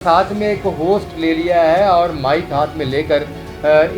साथ में एक होस्ट ले लिया है और माइक हाथ में लेकर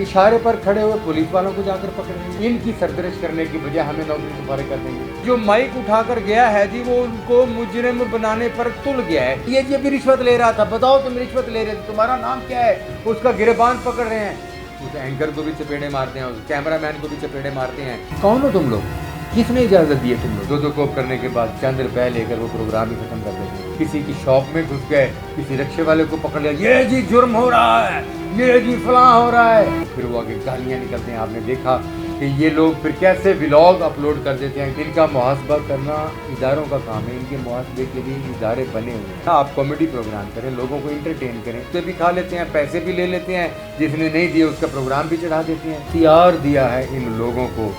इशारे पर खड़े हुए पुलिस वालों को जाकर पकड़ेंगे। इनकी सरदर्श करने की बजाय हमें नौकरी से फारिग कर देंगे। जो माइक उठाकर गया है जी वो उनको मुजरिम बनाने पर तुल गया है। ये भी रिश्वत ले रहा था, बताओ तुम रिश्वत ले रहे थे, तुम्हारा नाम क्या है? उसका गिरबान पकड़ रहे हैं, उस एंकर को भी चपेड़े मारते हैं, उस कैमरामैन को भी चपेड़े मारते हैं। कौन हो तुम लोग? किसने इजाजत दी है तुम लोग? दो कोप करने के बाद चंद रुपए लेकर वो प्रोग्राम ही खत्म कर देते हैं। किसी की शॉप में घुस गए, किसी रिक्शे वाले को पकड़ लिया, ये जी जुर्म हो रहा है, ये जी फलां हो रहा है, फिर वो आगे गालियां निकलते हैं। आपने देखा कि ये लोग फिर कैसे व्लॉग अपलोड कर देते हैं। इनका मुहासबा करना इदारों का काम है, इनके मुहासबे के लिए इदारे बने हुए हैं। आप कॉमेडी प्रोग्राम करें, लोगों को इंटरटेन करें, तो भी खा लेते हैं, पैसे भी ले लेते हैं, जिसने नहीं दिए उसका प्रोग्राम भी चढ़ा देते हैं। इख्तियार दिया है इन लोगों को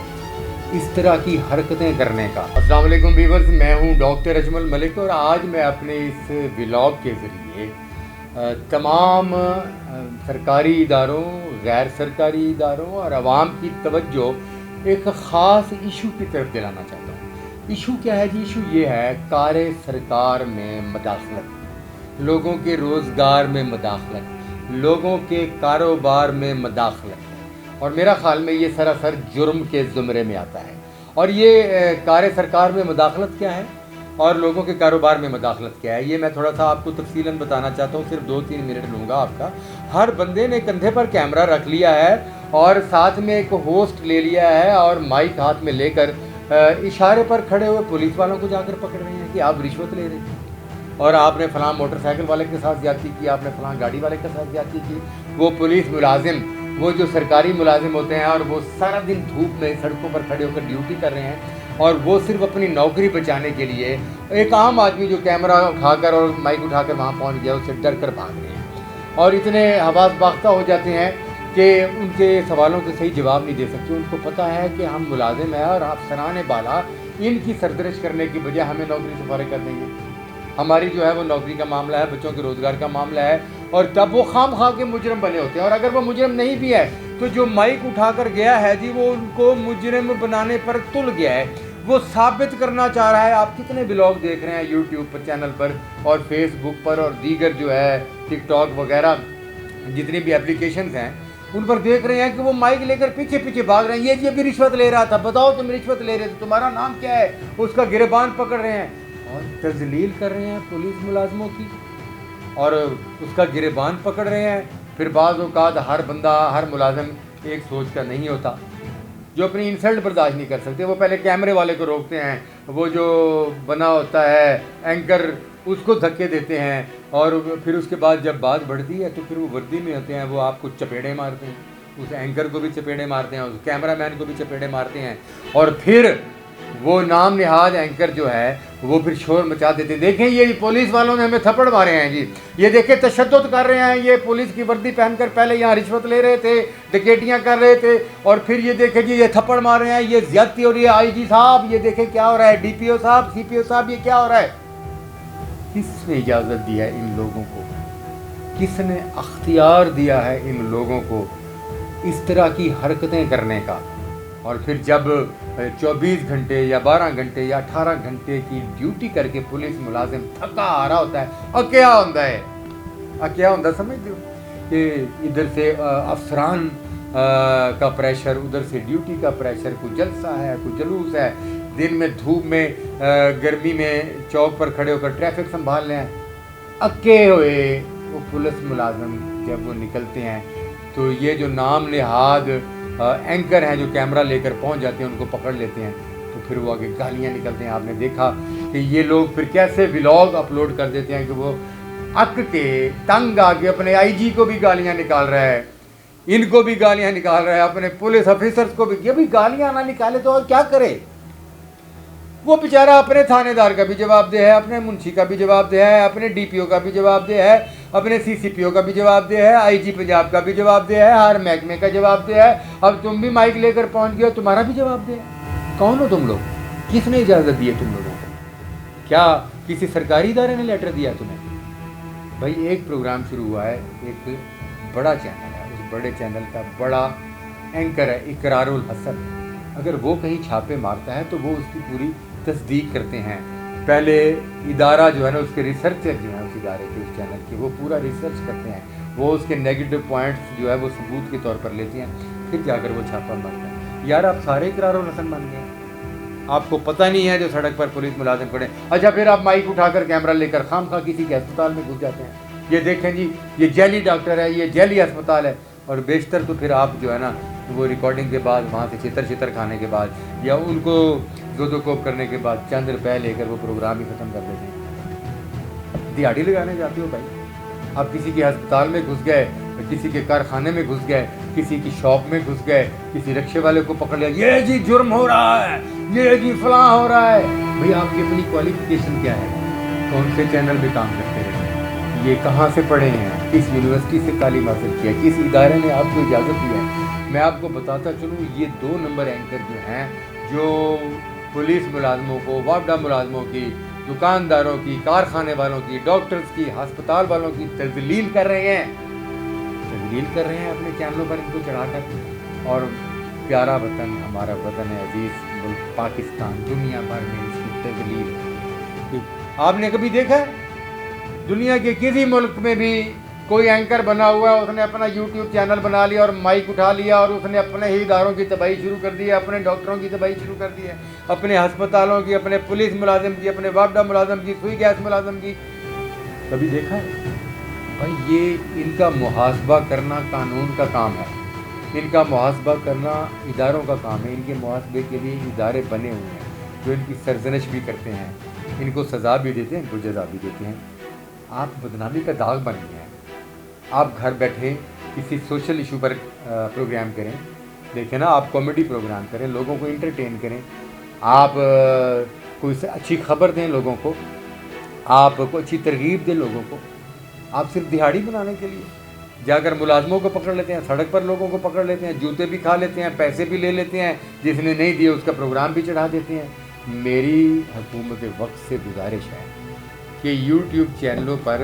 इस तरह की हरकतें करने का। अस्सलाम वालेकुम व्यूअर्स, मैं हूं डॉक्टर अजमल मलिक और आज मैं अपने इस व्लॉग के ज़रिए तमाम सरकारी इदारों, गैर सरकारी इदारों और आवाम की तवज्जो एक ख़ास इशू की तरफ दिलाना चाहता हूँ। इशू क्या है जी? इशू ये है कार सरकार में मदाखलत, लोगों के रोज़गार में मदाखलत, लोगों के कारोबार में मदाखलत, और मेरा ख़्याल में ये सरासर जुर्म के ज़ुमरे में आता है। और ये कार सरकार में मदाखलत क्या है और लोगों के कारोबार में मदाखलत क्या है, ये मैं थोड़ा सा आपको तफसीलन बताना चाहता हूँ। सिर्फ 2-3 मिनट लूँगा आपका। हर बंदे ने कंधे पर कैमरा रख लिया है और साथ में एक होस्ट ले लिया है और माइक हाथ में लेकर इशारे पर खड़े हुए पुलिस वालों को जाकर पकड़ रहे हैं कि आप रिश्वत ले रहे थे और आपने फ़लाँ मोटरसाइकिल वाले के साथ ज़्यादती की, आपने फ़लाँ गाड़ी वाले के साथ ज़्यादती की। वो पुलिस मुलाजिम, वो जो सरकारी मुलाजिम होते हैं और वो सारा दिन धूप में सड़कों पर खड़े होकर ड्यूटी कर रहे हैं और वो सिर्फ अपनी नौकरी बचाने के लिए, एक आम आदमी जो कैमरा उठाकर और माइक उठाकर वहाँ पहुँच गया, उससे डर कर भाग रहे हैं और इतने हवास बाख्ता हो जाते हैं कि उनके सवालों के सही जवाब नहीं दे सकते। उनको पता है कि हम मुलाजिम हैं और अफसरान बाला इनकी सरदर्श करने की बजाय हमें नौकरी से फारिग कर देंगे। हमारी जो है वो नौकरी का मामला है, बच्चों के रोज़गार का मामला है, और तब वो खाम खा के मुजरिम बने होते हैं। और अगर वो मुजरिम नहीं भी है तो जो माइक उठाकर गया है जी वो उनको मुजरिम बनाने पर तुल गया है, वो साबित करना चाह रहा है। आप कितने ब्लॉग देख रहे हैं यूट्यूब पर, चैनल पर और फेसबुक पर और दीगर जो है टिकटॉक वगैरह जितनी भी एप्लीकेशंस हैं उन पर देख रहे हैं कि वो माइक लेकर पीछे पीछे भाग रहे हैं। ये भी रिश्वत ले रहा था, बताओ तुम रिश्वत ले रहे थे, तुम्हारा नाम क्या है? उसका गिरबान पकड़ रहे हैं और तजलील कर रहे हैं पुलिस मुलाजमों की और उसका गिरबान पकड़ रहे हैं। फिर बाज़ औक़ात हर बंदा, हर मुलाजिम एक सोच का नहीं होता, जो अपनी इंसल्ट बर्दाश्त नहीं कर सकते। वो पहले कैमरे वाले को रोकते हैं, वो जो बना होता है एंकर उसको धक्के देते हैं और फिर उसके बाद जब बात बढ़ती है तो फिर वो वर्दी में होते हैं, वो आपको चपेड़े मारते हैं, उस एंकर को भी चपेड़े मारते हैं, उस कैमरामैन को भी चपेड़े मारते हैं और फिर वो नाम निहाद एंकर जो है वो फिर शोर मचा देते। देखें ये पुलिस वालों ने हमें थप्पड़ मारे हैं जी, ये देखें तशद्दुद कर रहे हैं, ये पुलिस की वर्दी पहनकर पहले यहाँ रिश्वत ले रहे थे, डकैतियाँ कर रहे थे और फिर ये देखें जी ये थप्पड़ मार रहे हैं, ये ज़्यादती हो रही है। आईजी साहब ये देखें क्या हो रहा है, डीपीओ साहब, सीपीओ साहब ये क्या हो रहा है? किसने इजाज़त दी है इन लोगों को? किसने अख्तियार दिया है इन लोगों को इस तरह की हरकतें करने का? और फिर जब 24 घंटे या 12 घंटे या 18 घंटे की ड्यूटी करके पुलिस मुलाजिम थका आ रहा होता है, और क्या होता है, क्या होता समझते हो कि इधर से अफसरान का प्रेशर, उधर से ड्यूटी का प्रेशर, कोई जलसा है, कोई जलूस है, दिन में धूप में गर्मी में चौक पर खड़े होकर ट्रैफिक संभाल रहे हैं, अक्के हुए वो पुलिस मुलाजिम जब वो निकलते हैं तो ये जो नाम निहाद एंकर हैं जो कैमरा लेकर पहुंच जाते हैं उनको पकड़ लेते हैं, तो फिर वो आगे गालियां निकलते हैं। आपने देखा कि ये लोग फिर कैसे व्लॉग अपलोड कर देते हैं कि वो अक के तंग आके अपने आईजी को भी गालियां निकाल रहा है, इनको भी गालियां निकाल रहा है, अपने पुलिस ऑफिसर्स को भी। ये भी गालियां ना निकाले तो और क्या करे? वो बेचारा अपने थानेदार का भी जवाबदेह है, अपने मुंशी का भी जवाबदेह है, अपने डीपीओ का भी जवाबदेह है, अपने सीसीपीओ का भी जवाबदेह है, आईजी पंजाब का भी जवाबदेह है, हर महकमे का जवाबदेह है। अब तुम भी माइक लेकर पहुंच गए, तुम्हारा भी जवाबदेह है। कौन हो तुम लोग? किसने इजाज़त दी है तुम लोगों को? क्या किसी सरकारी इदारे ने लेटर दिया तुम्हें? भाई एक प्रोग्राम शुरू हुआ है, एक बड़ा चैनल है, उस बड़े चैनल का बड़ा एंकर है इकरारुल हसन। अगर वो कहीं छापे मारता है तो वो उसकी पूरी तस्दीक करते हैं। पहले इदारा जो है ना उसके रिसर्चर जो हैं उसकी ادارے کے, उस चैनल के, वो पूरा रिसर्च करते हैं, वो उसके नेगेटिव पॉइंट्स जो है वो सबूत के तौर पर लेते हैं, फिर जाकर वो छापा मारते हैं. यार आप सारे इकरार और हसन बन गए, आपको पता नहीं है जो सड़क पर पुलिस मुलाजिम खड़े. अच्छा फिर आप माइक उठाकर कैमरा लेकर खामखा किसी के अस्पताल में घुस जाते हैं, ये देखें जी ये जेली डॉक्टर है, ये जेली अस्पताल है. और बेशतर तो फिर आप जो है ना वो रिकॉर्डिंग के बाद वहाँ से चितर खाने के बाद या उनको जोदोकोप करने के बाद चंद रुपये लेकर वो प्रोग्राम ही ख़त्म कर देते हैं. दिहाड़ी लगाने जाते हो भाई, आप किसी के अस्पताल में घुस गए, किसी के कारखाने में घुस गए, किसी की शॉप में घुस गए, किसी रिक्शे वाले को पकड़ लिया, ये जी जुर्म हो रहा है, ये जी फलां हो रहा है. भाई आपकी अपनी क्वालिफिकेशन क्या है, कौन से चैनल में काम करते रहे, ये कहाँ से पढ़े हैं, किस यूनिवर्सिटी से तालीम हासिल किया, किस इदारे ने आपको इजाज़त दी है. मैं आपको बताता चलूँ ये 2 नंबर एंकर जो हैं जो पुलिस मुलाजमों को, वापडा मुलाजमों की, दुकानदारों की, कारखाने वालों की, डॉक्टर्स की, हस्पताल वालों की तजलील कर रहे हैं अपने चैनलों पर इनको चढ़ाकर. और प्यारा वतन, हमारा वतन है अजीज़ मुल्क पाकिस्तान, दुनिया भर में इसकी तजलील आपने कभी देखा है? दुनिया के किसी मुल्क में भी कोई एंकर बना हुआ है, उसने अपना यूट्यूब चैनल बना लिया और माइक उठा लिया और उसने अपने ही इदारों की तबाही शुरू कर दी है, अपने डॉक्टरों की तबाही शुरू कर दी है, अपने हस्पतालों की, अपने पुलिस मुलाजिम की, अपने वापडा मुलाजिम की, सुई गैस मुलाजिम की? कभी देखा है? भाई ये इनका मुहासबा करना कानून का काम है, इनका मुहासबा करना इदारों का काम है. इनके मुहासबे के लिए इदारे बने हुए हैं जो इनकी सरजनश भी करते हैं, इनको सज़ा भी देते हैं, इनको जज़ा भी देते हैं. आप बदनामी का दाग बन गए हैं. आप घर बैठे किसी सोशल इशू पर प्रोग्राम करें, देखें ना, आप कॉमेडी प्रोग्राम करें, लोगों को इंटरटेन करें, आप कोई अच्छी खबर दें लोगों को, आप कोई अच्छी तरगीब दें लोगों को. आप सिर्फ दिहाड़ी बनाने के लिए जाकर मुलाजमों को पकड़ लेते हैं, सड़क पर लोगों को पकड़ लेते हैं, जूते भी खा लेते हैं, पैसे भी ले लेते हैं, जिसने नहीं दिए उसका प्रोग्राम भी चढ़ा देते हैं. मेरी हुकूमत वक्त से गुजारिश है कि यूट्यूब चैनलों पर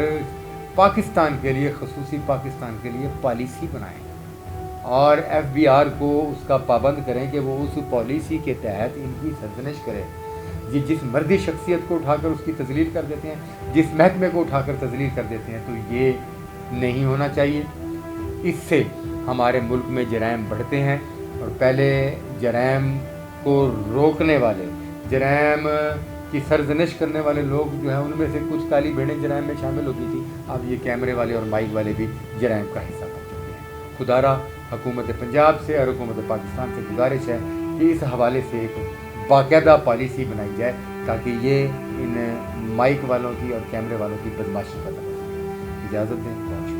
पाकिस्तान के लिए, ख़ुसूसी पाकिस्तान के लिए पॉलिसी बनाएं और FBR को उसका पाबंद करें कि वो उस पॉलिसी के तहत इनकी सरजनिश करे. ये जिस मर्दी शख्सियत को उठाकर उसकी तजलील कर देते हैं, जिस महकमे को उठाकर तजलील कर देते हैं, तो ये नहीं होना चाहिए. इससे हमारे मुल्क में जराइम बढ़ते हैं और पहले जराइम को रोकने वाले, जराइम की सरजनिश करने वाले लोग जो हैं उनमें से कुछ काली भेड़ें जराइम में शामिल होती थी. अब ये कैमरे वाले और माइक वाले भी जराइम का हिस्सा बन चुके हैं. खुदारा हुकूमत पंजाब से और हुकूमत पाकिस्तान से गुजारिश है कि इस हवाले से एक बाकायदा पॉलिसी बनाई जाए ताकि ये इन माइक वालों की और कैमरे वालों की बदमाशी खत्म हो सके. इजाज़त दें.